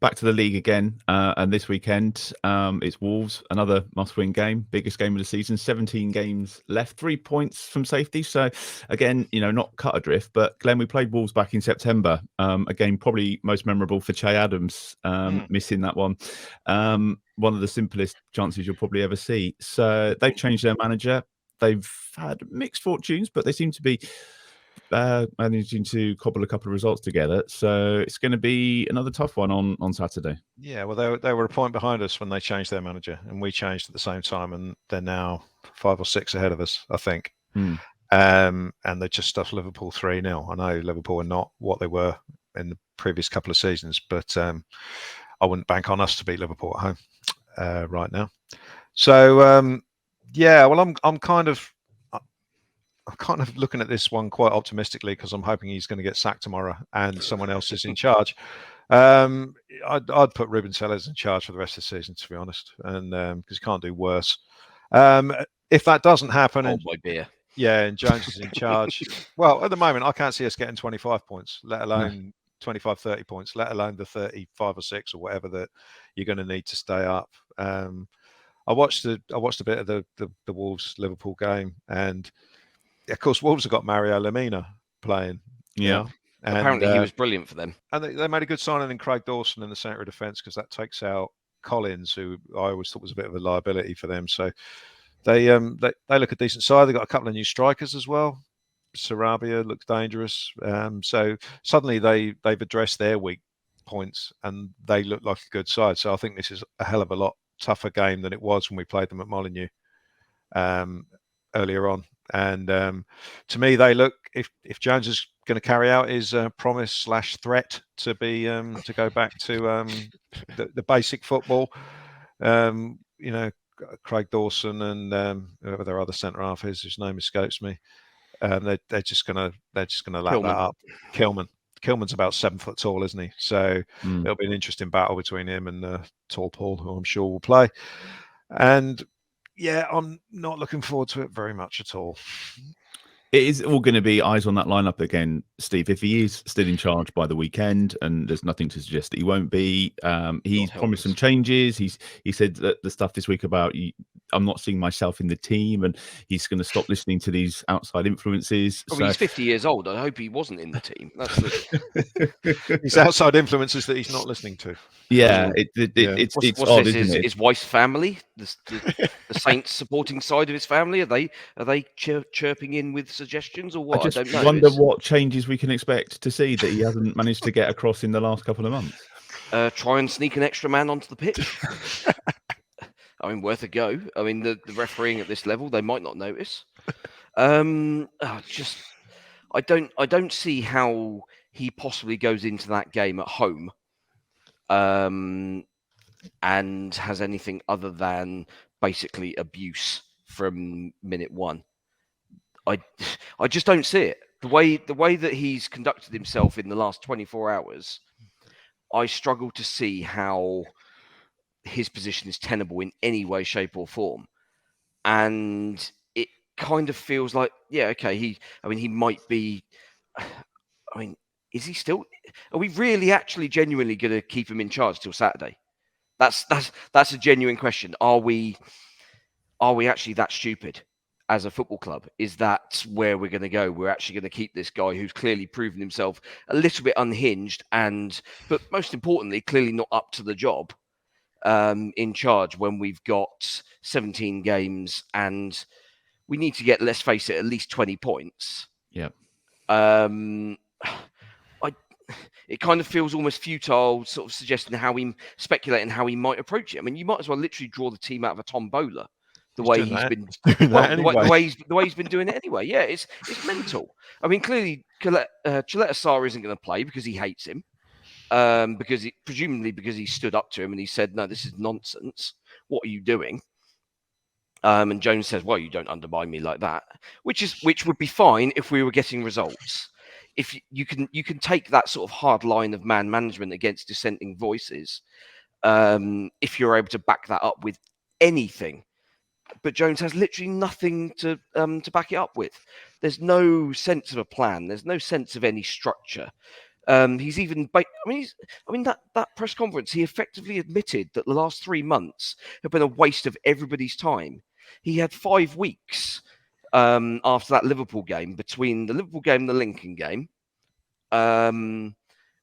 back to the league again, and this weekend it's Wolves, another must-win game, biggest game of the season. 17 games left, 3 points from safety. So again, not cut adrift, but Glen, we played Wolves back in September. A game probably most memorable for Che Adams, missing that one. One of the simplest chances you'll probably ever see. So they've changed their manager. They've had mixed fortunes, but they seem to be managing to cobble a couple of results together. So it's going to be another tough one on Saturday. Yeah, well, they were a point behind us when they changed their manager, and we changed at the same time, and they're now 5 or 6 ahead of us, I think. And they just stuffed Liverpool 3-0. I know Liverpool are not what they were in the previous couple of seasons, but I wouldn't bank on us to beat Liverpool at home right now. So yeah, well, I'm kind of looking at this one quite optimistically because I'm hoping he's going to get sacked tomorrow and someone else is in charge. I'd put Ruben Sellers in charge for the rest of the season, to be honest, and because he can't do worse. If that doesn't happen, hold my beer. Yeah, and Jones is in charge. Well, at the moment, I can't see us getting 25 points, let alone 25, 30 points, let alone the 35 or 6 or whatever that you're going to need to stay up. I watched a bit of the Wolves Liverpool game, and of course Wolves have got Mario Lemina playing. Yeah, and, apparently he was brilliant for them. And they made a good signing in Craig Dawson in the centre of defence because that takes out Collins, who I always thought was a bit of a liability for them. So they look a decent side. They've got a couple of new strikers as well. Sarabia looks dangerous. So suddenly they've addressed their weak points and they look like a good side. So I think this is a hell of a lot tougher game than it was when we played them at Molineux earlier on. And to me, they look, if Jones is going to carry out his promise/threat to be to go back to the basic football, Craig Dawson and whoever their other centre half is, whose name escapes me, they're just gonna lap that up. Kilman's about 7 foot tall, isn't he? So it'll be an interesting battle between him and Tall Paul, who I'm sure will play. And yeah, I'm not looking forward to it very much at all. It is all going to be eyes on that lineup again, Steve. If he is still in charge by the weekend, and there's nothing to suggest that he won't be, he's promised some changes. He said that the stuff this week about I'm not seeing myself in the team, and he's going to stop listening to these outside influences. Well, he's 50 years old. I hope he wasn't in the team. That's these outside influences that he's not listening to. Yeah, it's odd, isn't it? His wife's family, the Saints supporting side of his family, are they chirping in with suggestions or what? I don't wonder what changes we can expect to see that he hasn't managed to get across in the last couple of months. Try and sneak an extra man onto the pitch. I mean, worth a go. I mean, the refereeing at this level, they might not notice. I don't see how he possibly goes into that game at home and has anything other than basically abuse from minute one. I just don't see it. The way that he's conducted himself in the last 24 hours, I struggle to see how his position is tenable in any way, shape, or form. And it kind of feels like, yeah, okay, he might be. I mean, is he still? Are we really, actually, genuinely going to keep him in charge till Saturday? That's a genuine question. Are we actually that stupid as a football club? Is that where we're going to go? We're actually going to keep this guy who's clearly proven himself a little bit unhinged, but most importantly, clearly not up to the job, in charge when we've got 17 games and we need to get, let's face it, at least 20 points. Yeah. It kind of feels almost futile, sort of speculating how he might approach it. I mean, you might as well literally draw the team out of a tombola. The way he's been doing it anyway. Yeah, it's mental. I mean, clearly, Chaleta Sarr isn't going to play because he hates him. Presumably because he stood up to him and he said, "No, this is nonsense. What are you doing?" And Jones says, "Well, you don't undermine me like that," which would be fine if we were getting results. If you can take that sort of hard line of man management against dissenting voices, if you're able to back that up with anything. But Jones has literally nothing to back it up with. There's no sense of a plan. There's no sense of any structure. He's even. I mean, that press conference, he effectively admitted that the last 3 months have been a waste of everybody's time. He had 5 weeks after that Liverpool game, between the Liverpool game and the Lincoln game,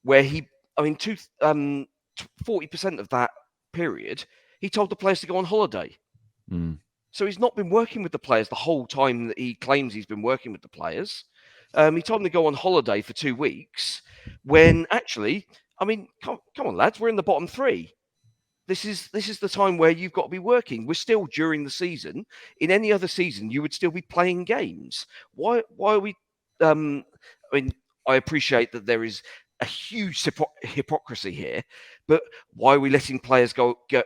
where he, 40% of that period, he told the players to go on holiday. Mm. So he's not been working with the players the whole time that he claims he's been working with the players. He told them to go on holiday for 2 weeks, when actually, come on, lads, we're in the bottom 3. This is the time where you've got to be working. We're still during the season. In any other season, you would still be playing games. Why are we? I appreciate that there is a huge hypocrisy here, but why are we letting players jet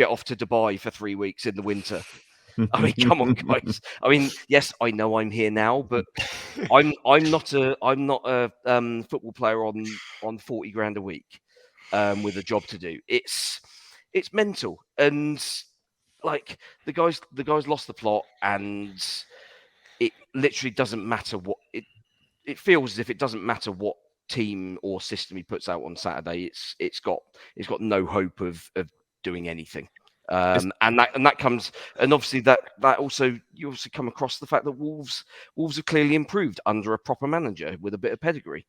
off to Dubai for 3 weeks in the winter? Come on, guys. Yes, I know I'm here now, but I'm not a football player on 40 grand a week with a job to do. It's mental, and like the guys lost the plot, and it literally doesn't matter what it feels as if it doesn't matter what team or system he puts out on Saturday. It's got no hope of doing anything. And that comes, and obviously that also, you also come across the fact that Wolves have clearly improved under a proper manager with a bit of pedigree.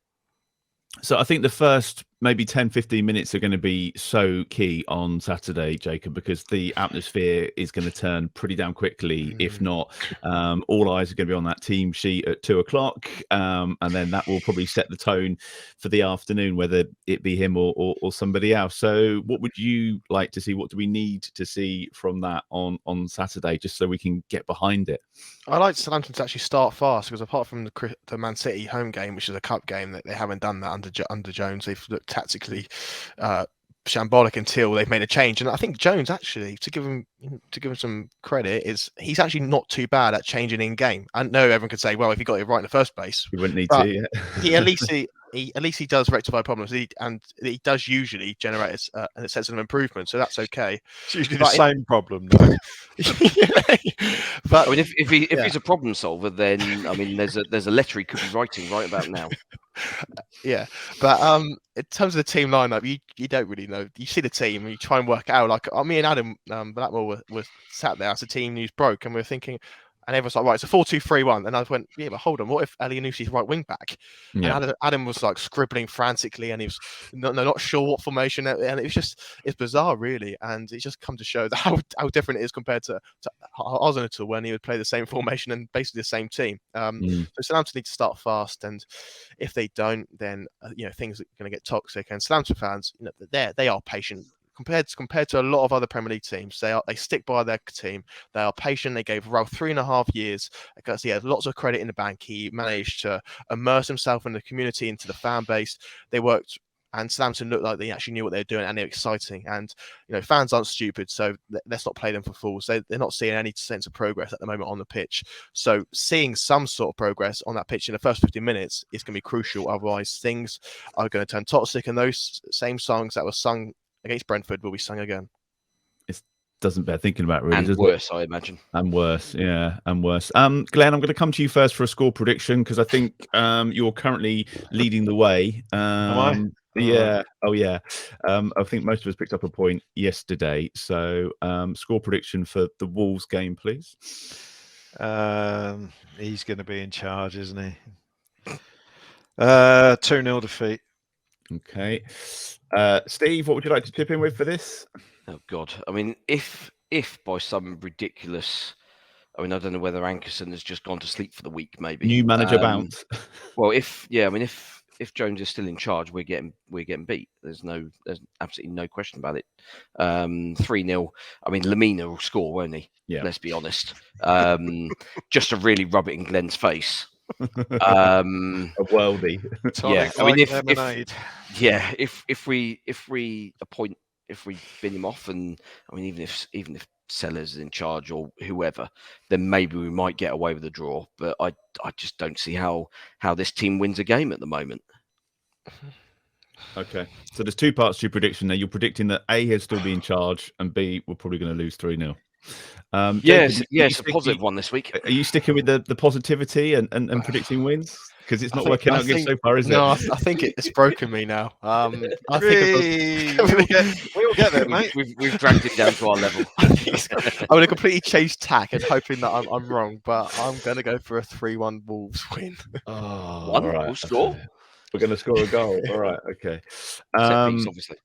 So I think the first maybe 10, 15 minutes are going to be so key on Saturday, Jacob, because the atmosphere is going to turn pretty damn quickly. If not, all eyes are going to be on that team sheet at 2:00. And then that will probably set the tone for the afternoon, whether it be him or somebody else. So what would you like to see? What do we need to see from that on Saturday, just so we can get behind it? I like Southampton to actually start fast, because apart from the Man City home game, which is a cup game, that they haven't done that under Jones. They've looked tactically shambolic until they've made a change. And I think Jones, actually, to give him some credit, he's actually not too bad at changing in game. I know everyone could say, well, if he got it right in the first place, he wouldn't need to. Yeah. He at least he does rectify problems, and he does usually generate a sense of improvement. So that's okay. It's usually the same problem, though. But if he's a problem solver, then there's a letter he could be writing right about now. Yeah, but in terms of the team lineup, you don't really know. You see the team and you try and work it out. Like me and Adam Blackmore were sat there as the team news broke, and we were thinking, and everyone's like, right, it's a 4-2-3-1. And I went, yeah, but hold on, what if Elianusi's right wing back? Yeah. And Adam was like scribbling frantically, and he was not sure what formation, and it's bizarre, really. And it just come to show that how different it is compared to Arsenal, when he would play the same formation and basically the same team. So Southampton need to start fast, and if they don't, then things are going to get toxic. And Southampton fans, they are patient. Compared to a lot of other Premier League teams, they stick by their team. They are patient. They gave Ralph 3.5 years. Because he had lots of credit in the bank. He managed to immerse himself in the community, into the fan base. They worked, and Southampton looked like they actually knew what they were doing, and they're exciting. And fans aren't stupid, so let's not play them for fools. They're not seeing any sense of progress at the moment on the pitch. So seeing some sort of progress on that pitch in the first 15 minutes is going to be crucial. Otherwise, things are going to turn toxic, and those same songs that were sung against Brentford will be sung again. It doesn't bear thinking about, really. And worse, I imagine. And worse, yeah, and worse. Glenn, I'm going to come to you first for a score prediction, because I think you're currently leading the way. Am I? Yeah. Oh, yeah. I think most of us picked up a point yesterday. So score prediction for the Wolves game, please. He's going to be in charge, isn't he? 2-0 defeat. Okay. Steve, what would you like to chip in with for this? Oh God! If by some ridiculous, I don't know whether Ankerson has just gone to sleep for the week, maybe. New manager bounce. Well, if Jones is still in charge, we're getting beat. There's absolutely no question about it. 3-0. Lamina will score, won't he? Yeah. Let's be honest. Just to really rub it in Glen's face. A worldie. If we bin him off, and even if Sellers is in charge or whoever, then maybe we might get away with a draw. But I just don't see how this team wins a game at the moment. Okay, so there's two parts to your prediction there. You're predicting that A, he'll still be in charge, and B, we're probably going to lose 3-0. Yes, it's a positive one this week. Are you sticking with the positivity and predicting wins? Because it's I not think- working I out good think- so far, is No, it? I think it's broken me now. I think We all get there, mate. We've dragged it down to our level. I'm going to completely change tack and hoping that I'm wrong, but I'm going to go for a 3-1 Wolves win. Oh, One all right. will score. We're going to score a goal. All right. Okay. Set piece, obviously.